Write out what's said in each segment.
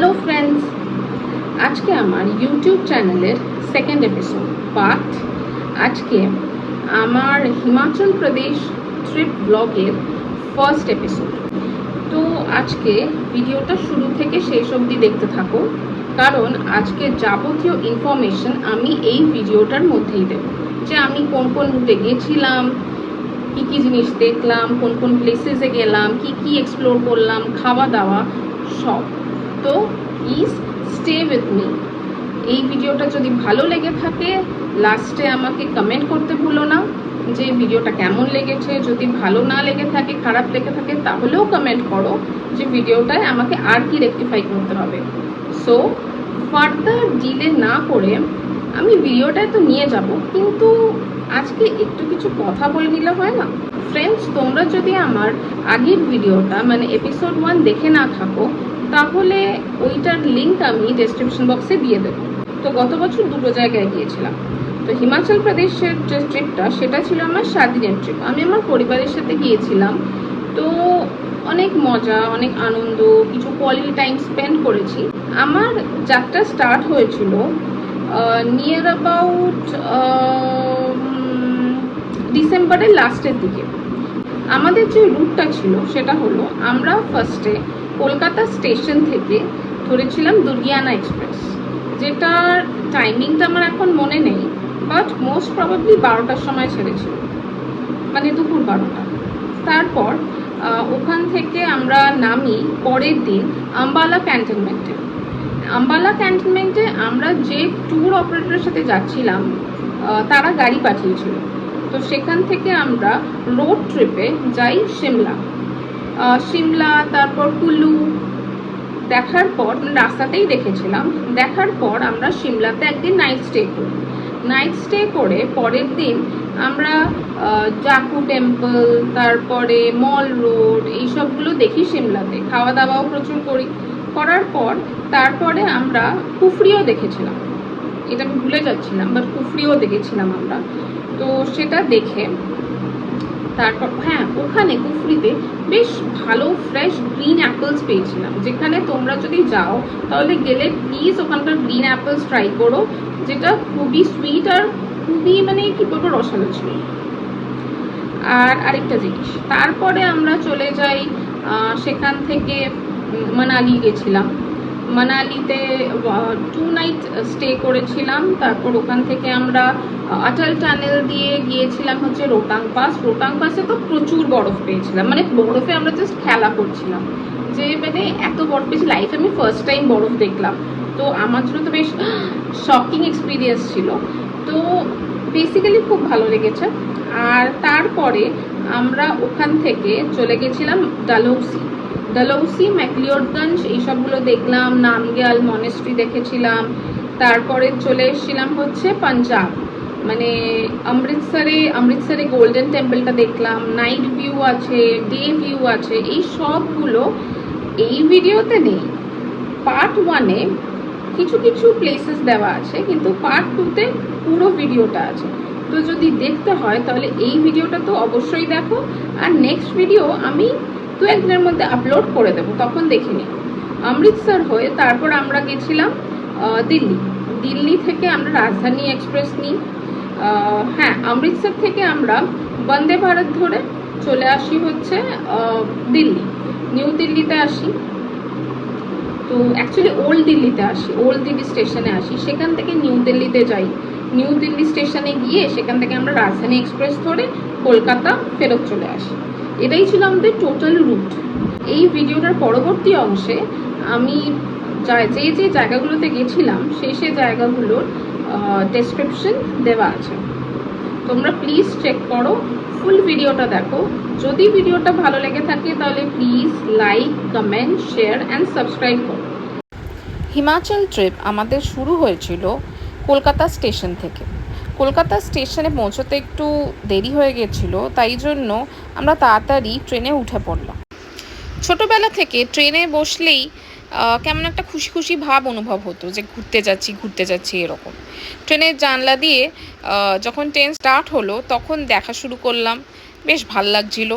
Hello friends, আজকে আমার YouTube চ্যানেলের সেকেন্ড এপিসোড বাট আজকে আমার হিমাচল প্রদেশ ট্রিপ ব্লগের ফার্স্ট এপিসোড। তো আজকে ভিডিওটা শুরু থেকে শেষ অবধি দেখতে থাকো, কারণ আজকে যাবতীয় ইনফরমেশন আমি এই ভিডিওটার মধ্যেই দেব। যে আমি কোন কোন রুটে গেছিলাম, কী কী জিনিস দেখলাম, কোন কোন প্লেসেসে গেলাম, কি কি এক্সপ্লোর করলাম, খাওয়া দাওয়া সব। তো প্লিজ স্টে উইথ মি। এই ভিডিওটা যদি ভালো লেগে থাকে লাস্টে আমাকে কমেন্ট করতে ভুলো না যে ভিডিওটা কেমন লেগেছে। যদি ভালো না লেগে থাকে, খারাপ লেগে থাকে, তাহলেও কমেন্ট করো যে ভিডিওটায় আমাকে আর কি রেকটিফাই করতে হবে। সো ফার্দার ডিলে না করে আমি ভিডিওটায় তো নিয়ে যাব, কিন্তু আজকে একটু কিছু কথা বলে নিলে হয় না? ফ্রেন্ডস, তোমরা যদি আমার আগের ভিডিওটা মানে এপিসোড 1 দেখে না থাকো, তাহলে ওইটার লিঙ্ক আমি ডেসক্রিপশন বক্সে দিয়ে দেবো। তো গত বছর দুটো জায়গায় গিয়েছিলাম। তো হিমাচল প্রদেশের যে ট্রিপটা, সেটা ছিল আমার 7 দিনের ট্রিপ। আমি আমার পরিবারের সাথে গিয়েছিলাম। তো অনেক মজা, অনেক আনন্দ, কিছু কোয়ালিটি টাইম স্পেন্ড করেছি। আমার যাত্রা স্টার্ট হয়েছিল নিয়ার অ্যাবাউট ডিসেম্বরের লাস্টের দিকে। আমাদের যে রুটটা ছিল সেটা হলো, আমরা ফার্স্টে কলকাতা স্টেশন থেকে ধরেছিলাম দুর্গিয়ানা এক্সপ্রেস, যেটার টাইমিংটা আমার এখন মনে নেই, বাট মোস্ট প্রবাবলি 12টার সময় ছেড়েছিল, মানে দুপুর 12টা। তারপর ওখান থেকে আমরা নামি পরের দিন আম্বালা ক্যান্টনমেন্টে। আম্বালা ক্যান্টনমেন্টে আমরা যে ট্যুর অপারেটরের সাথে যাচ্ছিলাম, তারা গাড়ি পাঠিয়েছিল। তো সেখান থেকে আমরা রোড ট্রিপে যাই সিমলা, তারপর কুলু। দেখার পর রাস্তাতেই দেখেছিলাম, দেখার পর আমরা সিমলাতে একদিন নাইট স্টে করে পরের দিন আমরা জাকু টেম্পল, তারপরে মল রোড, এইসবগুলো দেখি সিমলাতে। খাওয়া দাওয়াও প্রচুর করার পর তারপরে আমরা কুফরিও দেখেছিলাম। এটা আমি ভুলে যাচ্ছিলাম, বাট কুফরিও দেখেছিলাম আমরা। তো সেটা দেখে তারপর ওখানে কুফরিতে বেশ ভালো ফ্রেশ গ্রিন অ্যাপেলস পেয়েছিলাম, যেখানে তোমরা যদি যাও তাহলে গেলে প্লিজ ওখানকার গ্রিন অ্যাপেলস ট্রাই করো, যেটা খুবই সুইট আর খুবই মানে কি বলবো রসালো ছিল। আর আরেকটা জিনিস, তারপরে আমরা চলে যাই সেখান থেকে মানালি গেছিলাম। মানালিতে 2 নাইট স্টে করেছিলাম। তারপর ওখান থেকে আমরা অটল টানেল দিয়ে গিয়েছিলাম হচ্ছে রোহতাং পাসে। তো প্রচুর বরফ পেয়েছিলাম, মানে বরফে আমরা জাস্ট খেলা করছিলাম, যে মানে এত বরফ পেয়েছি। লাইফে আমি ফার্স্ট টাইম বরফ দেখলাম, তো আমার জন্য তো বেশ শকিং এক্সপিরিয়েন্স ছিল। তো বেসিক্যালি খুব ভালো লেগেছে। আর তারপরে আমরা ওখান থেকে চলে গেছিলাম ডালহৌসি, ম্যাকলিওডগঞ্জ, এইসবগুলো দেখলাম। নামগ্যাল মনেস্ট্রি দেখেছিলাম। তারপরে চলে এসেছিলাম হচ্ছে পাঞ্জাব, মানে অমৃতসরে গোল্ডেন টেম্পলটা দেখলাম। নাইট ভিউ আছে, ডে ভিউ আছে, এই সবগুলো এই ভিডিওতে নেই। পার্ট 1-এ কিছু কিছু প্লেসেস দেওয়া আছে, কিন্তু পার্ট 2-তে পুরো ভিডিওটা আছে। তো যদি দেখতে হয় তাহলে এই ভিডিওটা তো অবশ্যই দেখো, আর নেক্সট ভিডিও আমি 2-1 দিনের মধ্যে আপলোড করে দেবো, তখন দেখে নিই। অমৃতসর হয়ে তারপর আমরা গেছিলাম দিল্লি থেকে আমরা রাজধানী এক্সপ্রেস নিই। অমৃতসর থেকে আমরা বন্দে ভারত ধরে চলে আসি হচ্ছে নিউ দিল্লিতে আসি। তো অ্যাকচুয়ালি ওল্ড দিল্লি স্টেশনে আসি, সেখান থেকে নিউ দিল্লিতে যাই। নিউ দিল্লি স্টেশনে গিয়ে সেখান থেকে আমরা রাজধানী এক্সপ্রেস ধরে কলকাতা ফেরত চলে আসি। এটাই ছিল আমাদের টোটাল রুট। এই ভিডিওটার পরবর্তী অংশে আমি যে জায়গাগুলোতে গেছিলাম সেই জায়গাগুলোর ডেসক্রিপশন দেওয়া আছে, তোমরা প্লিজ চেক করো, ফুল ভিডিওটা দেখো। যদি ভিডিওটা ভালো লেগে থাকে তাহলে please like, comment, share and subscribe করো। হিমাচল ট্রিপ আমাদের শুরু হয়েছিল কলকাতা স্টেশন থেকে। কলকাতা স্টেশনে পৌঁছতে একটু দেরি হয়ে গেছিলো, তাই জন্য আমরা তাড়াতাড়ি ট্রেনে উঠে পড়লাম। ছোটোবেলা থেকে ট্রেনে বসলেই কেমন একটা খুশি খুশি ভাব অনুভব হতো, যে ঘুরতে যাচ্ছি এরকম। ট্রেনের জানলা দিয়ে যখন ট্রেন স্টার্ট হলো তখন দেখা শুরু করলাম, বেশ ভাল লাগছিল।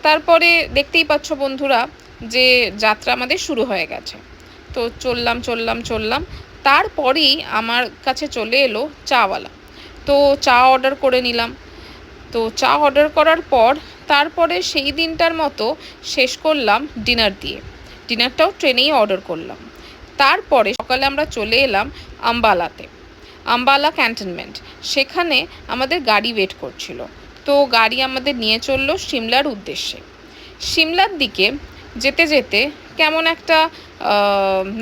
তারপরে দেখতেই পাচ্ছ বন্ধুরা যে যাত্রা আমাদের শুরু হয়ে গেছে। তো তো চললাম চললাম চললাম, তারপরেই আমার কাছে চলে এলো চাওয়ালা। তো চা অর্ডার করে নিলাম। তো চা অর্ডার করার পর তারপরে সেই দিনটার মতো শেষ করলাম ডিনার দিয়ে। ডিনারটাও ট্রেনেই অর্ডার করলাম। তারপরে সকালে আমরা চলে এলাম আম্বালাতে, আম্বালা ক্যান্টনমেন্ট। সেখানে আমাদের গাড়ি ওয়েট করছিল। তো গাড়ি আমাদের নিয়ে চললো সিমলার উদ্দেশ্যে। সিমলার দিকে যেতে যেতে কেমন একটা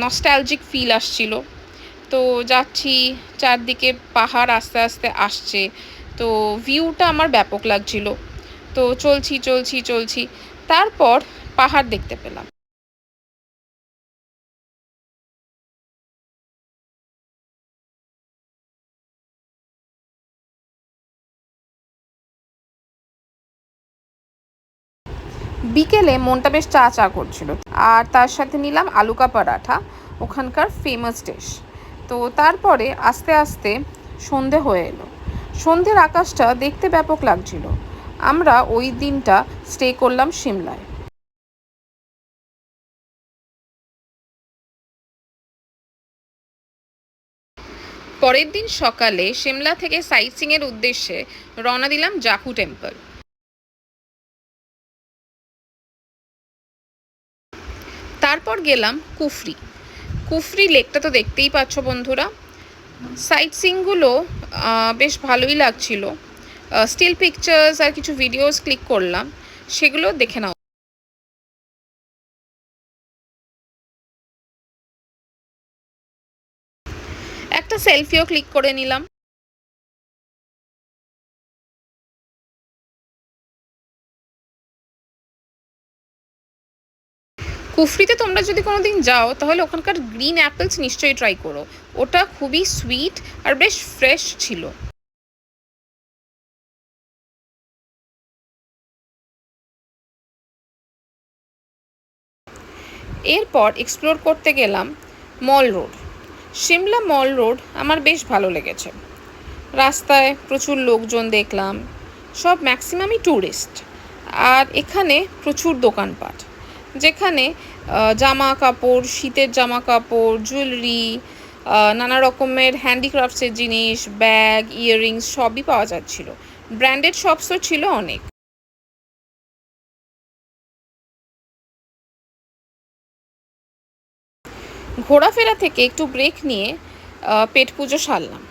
নস্টালজিক ফিল আসছিল। তো যাচ্ছি, চারদিকে পাহাড় আস্তে আস্তে আসছে, তো ভিউটা আমার ব্যাপক লাগছিল। তো চলছি চলছি চলছি, তারপর পাহাড় দেখতে পেলাম। বিকেলে মনটা বেশ চা চা করছিল, আর তার সাথে নিলাম আলু কা পরাঠা, ওখানকার ফেমাস ডিশ। তো তারপরে আস্তে আস্তে সন্ধে হয়ে এলো। সন্ধ্যের আকাশটা দেখতে ব্যাপক লাগছিল। আমরা ওই দিনটা স্টে করলাম সিমলায়। পরের দিন সকালে সিমলা থেকে সাইট সিংয়ের উদ্দেশ্যে রওনা দিলাম জাকু টেম্পল। তারপর গেলাম কুফরি। কুফরি লেকটা তো দেখতেই পাচ্ছ বন্ধুরা। সাইট সিনগুলো বেশ ভালোই লাগছিল। স্টিল পিকচার্স আর কিছু ভিডিওস ক্লিক করলাম, সেগুলো দেখে নাও। একটা সেলফিও ক্লিক করে নিলাম। কুফরিতে তোমরা যদি কোনোদিন যাও তাহলে ওখানকার গ্রিন অ্যাপেলস নিশ্চয়ই ট্রাই করো। ওটা খুবই সুইট আর বেশ ফ্রেশ ছিল। এরপর এক্সপ্লোর করতে গেলাম মল রোড। সিমলা মল রোড আমার বেশ ভালো লেগেছে। রাস্তায় প্রচুর লোকজন দেখলাম, সব ম্যাক্সিমামই ট্যুরিস্ট। আর এখানে প্রচুর দোকানপাট, যেখানে জামা কাপড়, শীতের জামা কাপড়, জুয়েলারি, নানা রকমের হ্যান্ডিক্রাফটসের জিনিস, ব্যাগ, ইয়াররিংস সবই পাওয়া যাচ্ছিল। ব্র্যান্ডেড শপসও ছিল অনেক। ঘোরাফেরা থেকে একটু ব্রেক নিয়ে পেট পুজো সারলাম,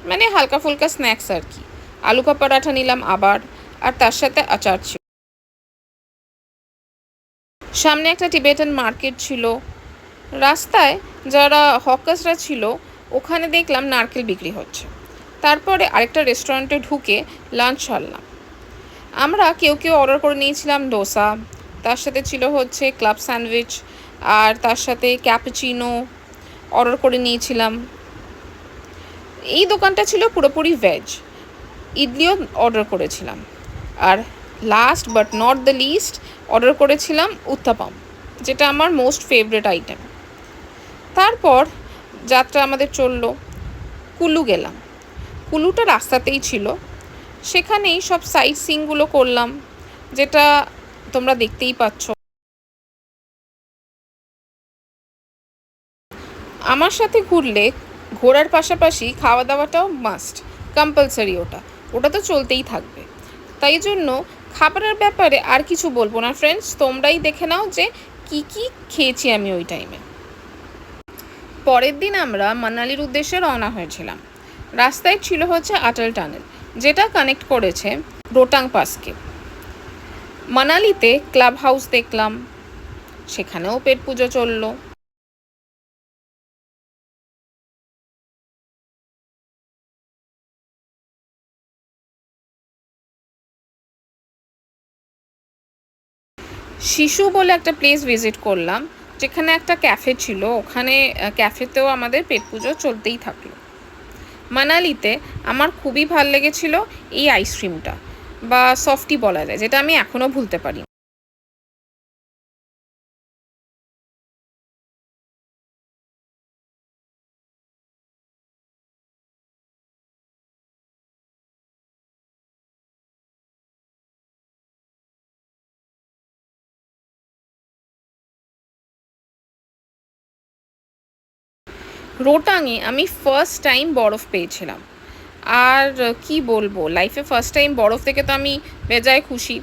মানে হালকা ফুলকা স্ন্যাক্স আর কি। আলু কা পরাঠা নিলাম আবার, আর তার সাথে আচার ছিল। সামনে একটা টিবেটান মার্কেট ছিল। রাস্তায় যারা হকার্সরা ছিল ওখানে দেখলাম নারকেল বিক্রি হচ্ছে। তারপরে আরেকটা রেস্টুরেন্টে ঢুকে লাঞ্চ সারলাম। আমরা কেউ কেউ অর্ডার করে নিয়েছিলাম ডোসা, তার সাথে ছিল হচ্ছে ক্লাব স্যান্ডউইচ, আর তার সাথে ক্যাপুচিনো অর্ডার করে নিয়েছিলাম। এই দোকানটা ছিল পুরোপুরি ভেজ। ইডলিও অর্ডার করেছিলাম। আর last but not the least order করেছিলাম উত্তাপাম, যেটা আমার মোস্ট ফেভারিট আইটেম। তারপর যাত্রা আমাদের চললো। কুলু গেলাম। কুলুটা রাস্তাতেই ছিল, সেখানেই সব সাইট সিনগুলো করলাম, যেটা তোমরা দেখতেই পাচ্ছ। আমার সাথে ঘুরলে ঘোরার পাশাপাশি খাওয়া দাওয়াটাও মাস্ট, কম্পালসারি। ওটা ওটা তো চলতেই থাকবে। তাই জন্য খাবারের ব্যাপারে আর কিছু বলবো না ফ্রেন্ডস, তোমরাই দেখে নাও যে কি কি খেয়েছি আমি ওই টাইমে। পরের দিন আমরা মানালির উদ্দেশ্যে রওনা হয়েছিলাম। রাস্তায় ছিল হচ্ছে আটল টানেল, যেটা কানেক্ট করেছে রোটাং পাসকে। মানালিতে ক্লাব হাউস দেখলাম, সেখানেও পেট পুজো চললো। শিশু বলে একটা প্লেস ভিজিট করলাম, যেখানে একটা ক্যাফে ছিল। ওখানে ক্যাফেতেও আমাদের পেট পুজো চলতেই থাকলো। মানালিতে আমার খুবই ভাল লেগেছিল এই আইসক্রিমটা, বা সফটি বলা যায়, যেটা আমি এখনও ভুলতে পারি। রোটাংয়ে আমি ফার্স্ট টাইম বরফ পেয়েছিলাম, আর কি বলবো, লাইফে ফার্স্ট টাইম বরফ দেখে তো আমি বেজায় খুশি।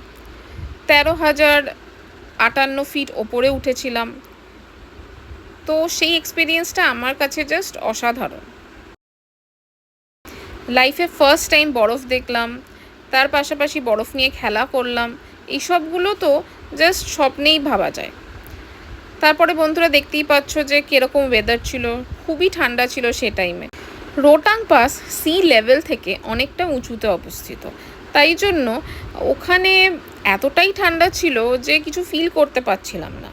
13,058 ফিট ওপরে উঠেছিলাম, তো সেই এক্সপিরিয়েন্সটা আমার কাছে জাস্ট অসাধারণ। লাইফে ফার্স্ট টাইম বরফ দেখলাম, তার পাশাপাশি বরফ নিয়ে খেলা করলাম, এইসবগুলো তো জাস্ট স্বপ্নেই ভাবা যায়। তারপরে বন্ধুরা দেখতেই পাচ্ছ যে কীরকম ওয়েদার ছিল, খুবই ঠান্ডা ছিল সে টাইমে। রোটাং পাস সি লেভেল থেকে অনেকটা উঁচুতে অবস্থিত, তাই জন্য ওখানে এতটাই ঠান্ডা ছিল যে কিছু ফিল করতে পারছিলাম না।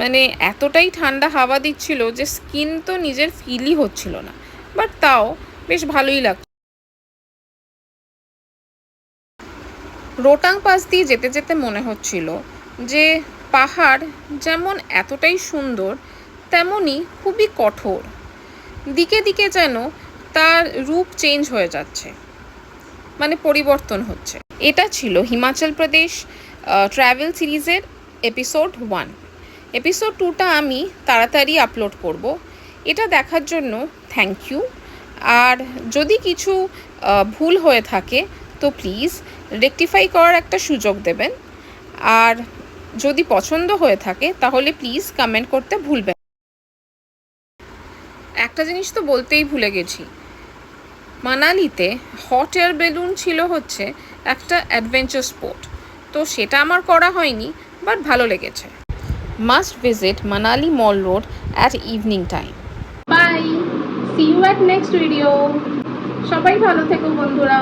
মানে এতটাই ঠান্ডা হাওয়া দিচ্ছিল যে স্কিন তো নিজের ফিলই হচ্ছিল না, বাট তাও বেশ ভালোই লাগছে। রোটাং পাস দিয়ে যেতে যেতে মনে হচ্ছিল যে পাহাড় যেমন এতটাই সুন্দর, তেমনই খুবই কঠোর। দিকে দিকে যেন তার রূপ চেঞ্জ হয়ে যাচ্ছে, মানে পরিবর্তন হচ্ছে। এটা ছিল হিমাচল প্রদেশ ট্রাভেল সিরিজের এপিসোড 1। এপিসোড 2টা আমি তাড়াতাড়ি আপলোড করব। এটা দেখার জন্য থ্যাংক ইউ। আর যদি কিছু ভুল হয়ে থাকে তো প্লিজ রেকটিফাই করার একটা সুযোগ দেবেন। আর যদি পছন্দ হয়ে থাকে তাহলে প্লিজ কমেন্ট করতে ভুলবেন। একটা জিনিস তো বলতেই ভুলে গেছি, মানালিতে হট এয়ার বেলুন ছিল হচ্ছে একটা অ্যাডভেঞ্চার স্পোর্ট, তো সেটা আমার করা হয়নি, বাট ভালো লেগেছে। Must visit Manali mall road at evening time. Bye, see you at next video. সবাই ভালো থেকো বন্ধুরা।